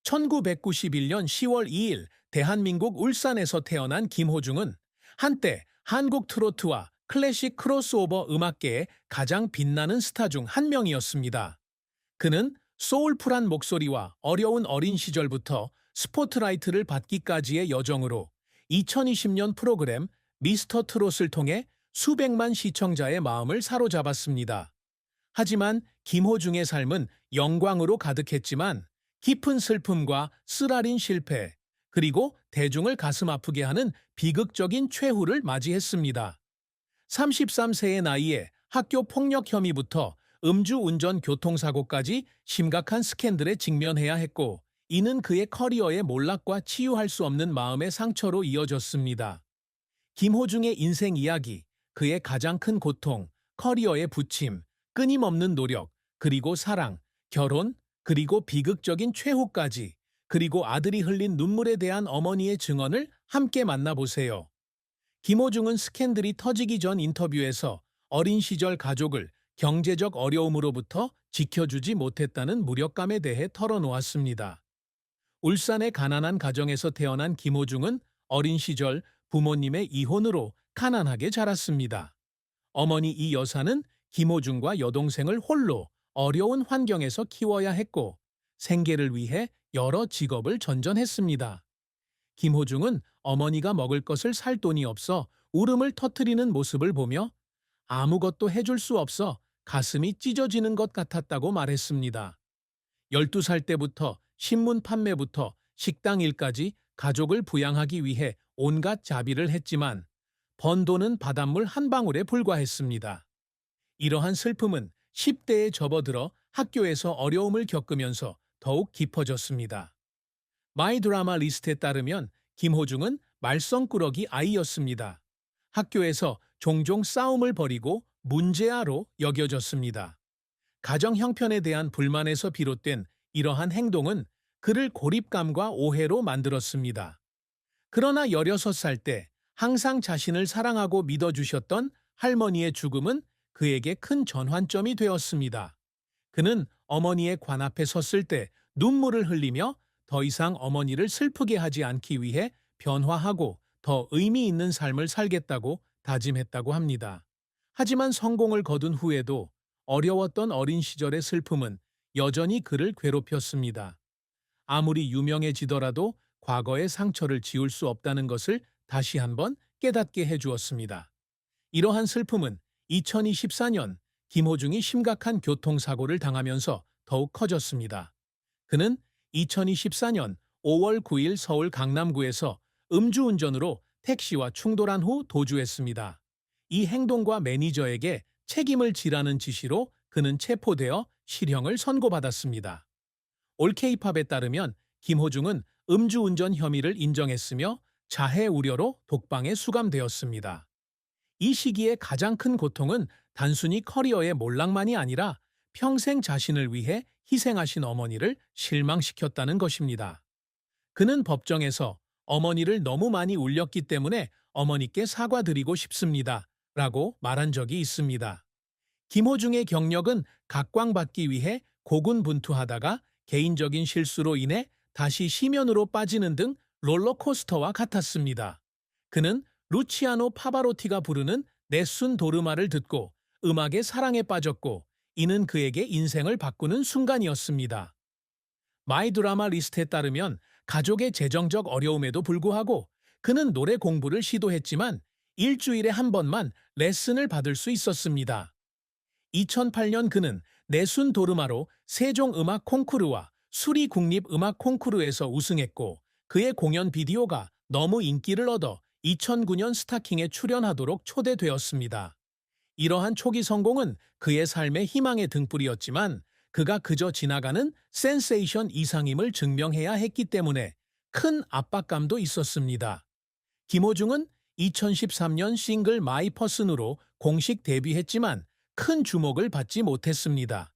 1991년 10월 2일 대한민국 울산에서 태어난 김호중은 한때 한국 트로트와 클래식 크로스오버 음악계의 가장 빛나는 스타 중 한 명이었습니다. 그는 소울풀한 목소리와 어려운 어린 시절부터 스포트라이트를 받기까지의 여정으로 2020년 프로그램 미스터 트롯을 통해 수백만 시청자의 마음을 사로잡았습니다. 하지만 김호중의 삶은 영광으로 가득했지만 깊은 슬픔과 쓰라린 실패, 그리고 대중을 가슴 아프게 하는 비극적인 최후를 맞이했습니다. 33세의 나이에 학교 폭력 혐의부터 음주운전 교통사고까지 심각한 스캔들에 직면해야 했고, 이는 그의 커리어의 몰락과 치유할 수 없는 마음의 상처로 이어졌습니다. 김호중의 인생 이야기, 그의 가장 큰 고통, 커리어의 부침, 끊임없는 노력, 그리고 사랑, 결혼, 그리고 비극적인 최후까지, 그리고 아들이 흘린 눈물에 대한 어머니의 증언을 함께 만나보세요. 김호중은 스캔들이 터지기 전 인터뷰에서 어린 시절 가족을 경제적 어려움으로부터 지켜주지 못했다는 무력감에 대해 털어놓았습니다. 울산의 가난한 가정에서 태어난 김호중은 어린 시절 부모님의 이혼으로 가난하게 자랐습니다. 어머니 이 여사는 김호중과 여동생을 홀로 어려운 환경에서 키워야 했고, 생계를 위해 여러 직업을 전전했습니다. 김호중은 어머니가 먹을 것을 살 돈이 없어 울음을 터뜨리는 모습을 보며 아무것도 해줄 수 없어 가슴이 찢어지는 것 같았다고 말했습니다. 12살 때부터 신문 판매부터 식당 일까지 가족을 부양하기 위해 온갖 자비를 했지만 번 돈은 바닷물 한 방울에 불과했습니다. 이러한 슬픔은 10대에 접어들어 학교에서 어려움을 겪으면서 더욱 깊어졌습니다. 마이 드라마 리스트에 따르면 김호중은 말썽꾸러기 아이였습니다. 학교에서 종종 싸움을 벌이고 문제아로 여겨졌습니다. 가정 형편에 대한 불만에서 비롯된 이러한 행동은 그를 고립감과 오해로 만들었습니다. 그러나 16살 때 항상 자신을 사랑하고 믿어주셨던 할머니의 죽음은 그에게 큰 전환점이 되었습니다. 그는 어머니의 관 앞에 섰을 때 눈물을 흘리며 더 이상 어머니를 슬프게 하지 않기 위해 변화하고 더 의미 있는 삶을 살겠다고 다짐했다고 합니다. 하지만 성공을 거둔 후에도 어려웠던 어린 시절의 슬픔은 여전히 그를 괴롭혔습니다. 아무리 유명해지더라도 과거의 상처를 지울 수 없다는 것을 다시 한번 깨닫게 해주었습니다. 이러한 슬픔은 2024년 김호중이 심각한 교통사고를 당하면서 더욱 커졌습니다. 그는 2024년 5월 9일 서울 강남구에서 음주운전으로 택시와 충돌한 후 도주했습니다. 이 행동과 매니저에게 책임을 지라는 지시로 그는 체포되어 실형을 선고받았습니다. 올케이팝에 따르면 김호중은 음주운전 혐의를 인정했으며 자해 우려로 독방에 수감되었습니다. 이 시기의 가장 큰 고통은 단순히 커리어의 몰락만이 아니라 평생 자신을 위해 희생하신 어머니를 실망시켰다는 것입니다. 그는 법정에서 어머니를 너무 많이 울렸기 때문에 어머니께 사과드리고 싶습니다. 라고 말한 적이 있습니다. 김호중의 경력은 각광받기 위해 고군분투하다가 개인적인 실수로 인해 다시 심연으로 빠지는 등 롤러코스터와 같았습니다. 그는 루치아노 파바로티가 부르는 네순 도르마를 듣고 음악의 사랑에 빠졌고, 이는 그에게 인생을 바꾸는 순간이었습니다. 마이 드라마 리스트에 따르면 가족의 재정적 어려움에도 불구하고 그는 노래 공부를 시도했지만 일주일에 한 번만 레슨을 받을 수 있었습니다. 2008년 그는 내순 도르마로 세종음악 콩쿠르와 수리국립음악 콩쿠르에서 우승했고, 그의 공연 비디오가 너무 인기를 얻어 2009년 스타킹에 출연하도록 초대되었습니다. 이러한 초기 성공은 그의 삶의 희망의 등불이었지만 그가 그저 지나가는 센세이션 이상임을 증명해야 했기 때문에 큰 압박감도 있었습니다. 김호중은 2013년 싱글 마이 퍼슨으로 공식 데뷔했지만 큰 주목을 받지 못했습니다.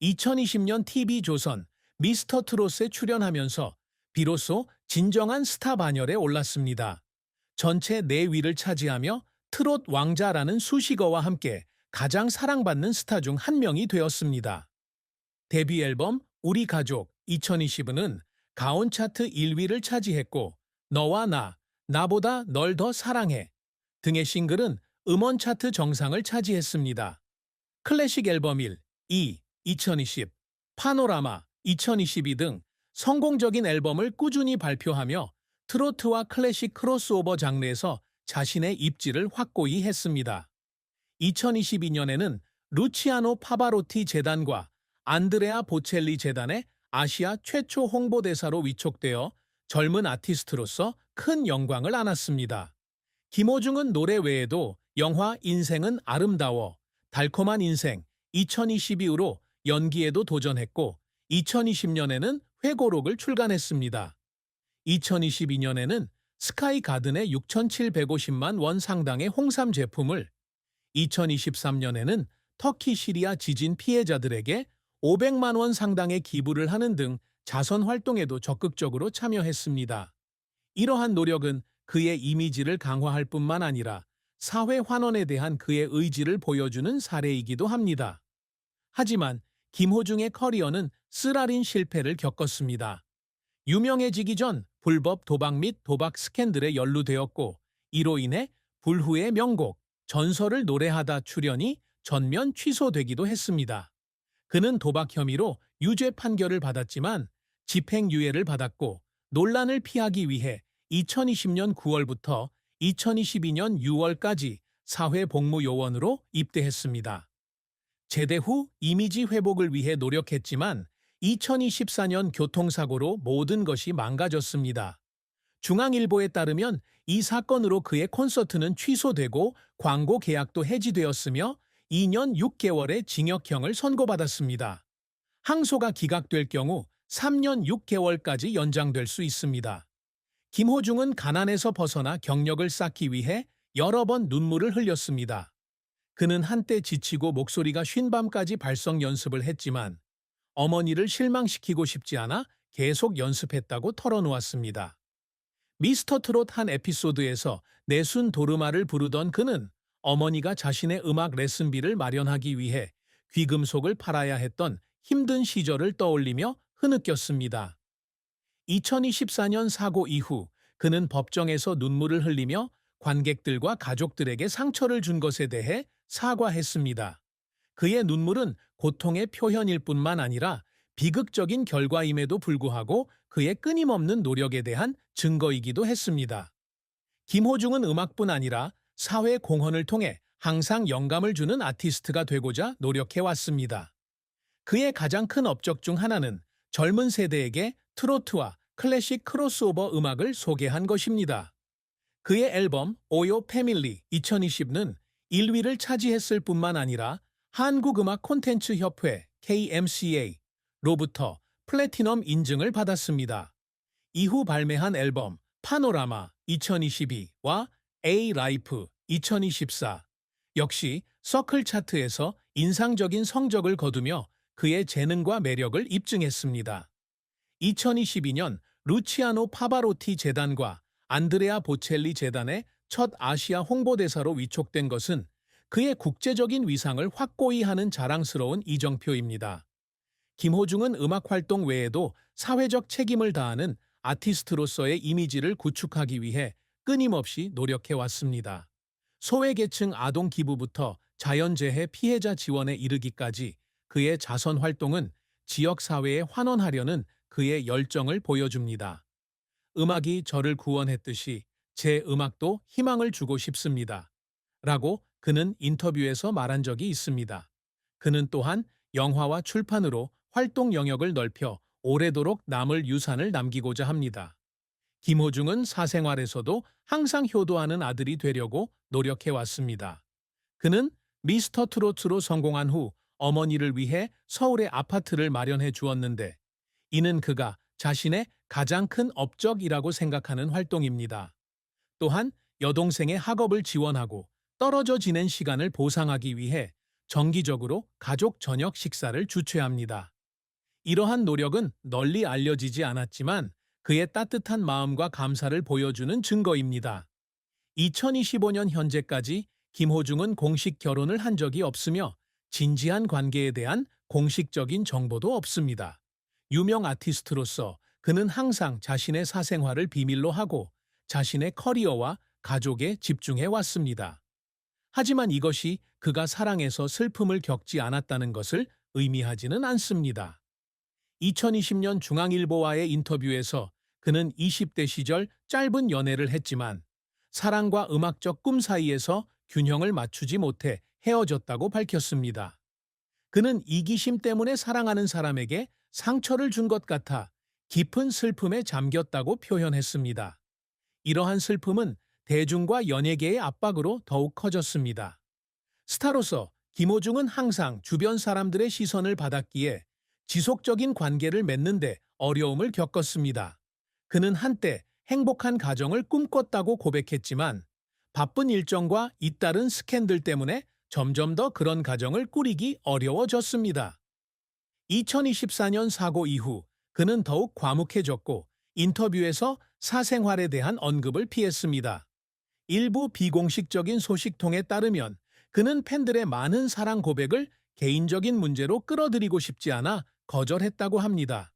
2020년 TV조선 미스터 트롯에 출연하면서 비로소 진정한 스타 반열에 올랐습니다. 전체 4위를 차지하며 트롯 왕자라는 수식어와 함께 가장 사랑받는 스타 중 한 명이 되었습니다. 데뷔 앨범 우리 가족 2020은 가온 차트 1위를 차지했고 너와 나, 나보다 널 더 사랑해 등의 싱글은 음원 차트 정상을 차지했습니다. 클래식 앨범 1, 2, 2020, 파노라마 2022 등 성공적인 앨범을 꾸준히 발표하며 트로트와 클래식 크로스오버 장르에서 자신의 입지를 확고히 했습니다. 2022년에는 루치아노 파바로티 재단과 안드레아 보첼리 재단의 아시아 최초 홍보대사로 위촉되어 젊은 아티스트로서 큰 영광을 안았습니다. 김호중은 노래 외에도 영화 인생은 아름다워, 달콤한 인생 2022으로 연기에도 도전했고 2020년에는 회고록을 출간했습니다. 2022년에는 스카이 가든의 6,750만 원 상당의 홍삼 제품을 2023년에는 터키 시리아 지진 피해자들에게 500만 원 상당의 기부를 하는 등 자선 활동에도 적극적으로 참여했습니다. 이러한 노력은 그의 이미지를 강화할 뿐만 아니라 사회 환원에 대한 그의 의지를 보여주는 사례이기도 합니다. 하지만 김호중의 커리어는 쓰라린 실패를 겪었습니다. 유명해지기 전 불법 도박 및 도박 스캔들에 연루되었고 이로 인해 불후의 명곡 전설을 노래하다 출연이 전면 취소되기도 했습니다. 그는 도박 혐의로 유죄 판결을 받았지만 집행유예를 받았고 논란을 피하기 위해 2020년 9월부터 2022년 6월까지 사회복무요원으로 입대했습니다. 제대 후 이미지 회복을 위해 노력했지만 2024년 교통사고로 모든 것이 망가졌습니다. 중앙일보에 따르면 이 사건으로 그의 콘서트는 취소되고 광고 계약도 해지되었으며 2년 6개월의 징역형을 선고받았습니다. 항소가 기각될 경우 3년 6개월까지 연장될 수 있습니다. 김호중은 가난에서 벗어나 경력을 쌓기 위해 여러 번 눈물을 흘렸습니다. 그는 한때 지치고 목소리가 쉰 밤까지 발성 연습을 했지만 어머니를 실망시키고 싶지 않아 계속 연습했다고 털어놓았습니다. 미스터 트롯 한 에피소드에서 내순 도르마를 부르던 그는 어머니가 자신의 음악 레슨비를 마련하기 위해 귀금속을 팔아야 했던 힘든 시절을 떠올리며 흐느꼈습니다. 2024년 사고 이후 그는 법정에서 눈물을 흘리며 관객들과 가족들에게 상처를 준 것에 대해 사과했습니다. 그의 눈물은 고통의 표현일 뿐만 아니라 비극적인 결과임에도 불구하고 그의 끊임없는 노력에 대한 증거이기도 했습니다. 김호중은 음악뿐 아니라 사회 공헌을 통해 항상 영감을 주는 아티스트가 되고자 노력해왔습니다. 그의 가장 큰 업적 중 하나는 젊은 세대에게 트로트와 클래식 크로스오버 음악을 소개한 것입니다. 그의 앨범 오요 패밀리 2020는 1위를 차지했을 뿐만 아니라 한국음악 콘텐츠 협회 KMCA로부터 플래티넘 인증을 받았습니다. 이후 발매한 앨범 파노라마 2022와 A-Life 2024 역시 서클 차트에서 인상적인 성적을 거두며 그의 재능과 매력을 입증했습니다. 2022년 루치아노 파바로티 재단과 안드레아 보첼리 재단의 첫 아시아 홍보대사로 위촉된 것은 그의 국제적인 위상을 확고히 하는 자랑스러운 이정표입니다. 김호중은 음악 활동 외에도 사회적 책임을 다하는 아티스트로서의 이미지를 구축하기 위해 끊임없이 노력해왔습니다. 소외계층 아동 기부부터 자연재해 피해자 지원에 이르기까지 그의 자선 활동은 지역사회에 환원하려는 그의 열정을 보여줍니다. 음악이 저를 구원했듯이 제 음악도 희망을 주고 싶습니다. 라고 그는 인터뷰에서 말한 적이 있습니다. 그는 또한 영화와 출판으로 활동 영역을 넓혀 오래도록 남을 유산을 남기고자 합니다. 김호중은 사생활에서도 항상 효도하는 아들이 되려고 노력해왔습니다. 그는 미스터 트로트로 성공한 후 어머니를 위해 서울에 아파트를 마련해 주었는데 이는 그가 자신의 가장 큰 업적이라고 생각하는 활동입니다. 또한 여동생의 학업을 지원하고 떨어져 지낸 시간을 보상하기 위해 정기적으로 가족 저녁 식사를 주최합니다. 이러한 노력은 널리 알려지지 않았지만 그의 따뜻한 마음과 감사를 보여주는 증거입니다. 2025년 현재까지 김호중은 공식 결혼을 한 적이 없으며 진지한 관계에 대한 공식적인 정보도 없습니다. 유명 아티스트로서 그는 항상 자신의 사생활을 비밀로 하고 자신의 커리어와 가족에 집중해 왔습니다. 하지만 이것이 그가 사랑에서 슬픔을 겪지 않았다는 것을 의미하지는 않습니다. 2020년 중앙일보와의 인터뷰에서 그는 20대 시절 짧은 연애를 했지만 사랑과 음악적 꿈 사이에서 균형을 맞추지 못해 헤어졌다고 밝혔습니다. 그는 이기심 때문에 사랑하는 사람에게 상처를 준 것 같아 깊은 슬픔에 잠겼다고 표현했습니다. 이러한 슬픔은 대중과 연예계의 압박으로 더욱 커졌습니다. 스타로서 김호중은 항상 주변 사람들의 시선을 받았기에 지속적인 관계를 맺는데 어려움을 겪었습니다. 그는 한때 행복한 가정을 꿈꿨다고 고백했지만 바쁜 일정과 잇따른 스캔들 때문에 점점 더 그런 가정을 꾸리기 어려워졌습니다. 2024년 사고 이후 그는 더욱 과묵해졌고 인터뷰에서 사생활에 대한 언급을 피했습니다. 일부 비공식적인 소식통에 따르면 그는 팬들의 많은 사랑 고백을 개인적인 문제로 끌어들이고 싶지 않아 거절했다고 합니다.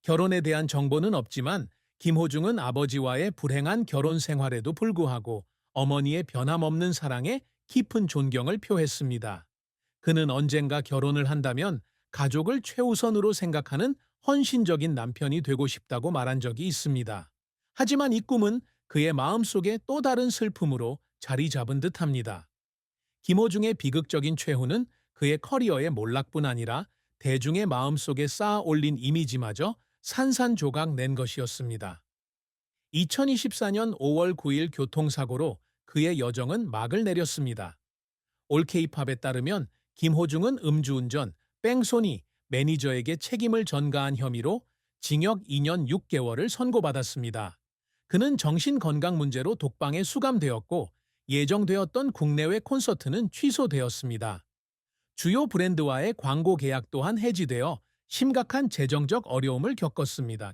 결혼에 대한 정보는 없지만 김호중은 아버지와의 불행한 결혼 생활에도 불구하고 어머니의 변함없는 사랑에 깊은 존경을 표했습니다. 그는 언젠가 결혼을 한다면 가족을 최우선으로 생각하는 헌신적인 남편이 되고 싶다고 말한 적이 있습니다. 하지만 이 꿈은 그의 마음속에 또 다른 슬픔으로 자리 잡은 듯합니다. 김호중의 비극적인 최후는 그의 커리어의 몰락뿐 아니라 대중의 마음속에 쌓아 올린 이미지마저 산산조각 낸 것이었습니다. 2024년 5월 9일 교통사고로 그의 여정은 막을 내렸습니다. 올케이팝에 따르면 김호중은 음주운전, 뺑소니, 매니저에게 책임을 전가한 혐의로 징역 2년 6개월을 선고받았습니다. 그는 정신건강 문제로 독방에 수감되었고 예정되었던 국내외 콘서트는 취소되었습니다. 주요 브랜드와의 광고 계약 또한 해지되어 심각한 재정적 어려움을 겪었습니다.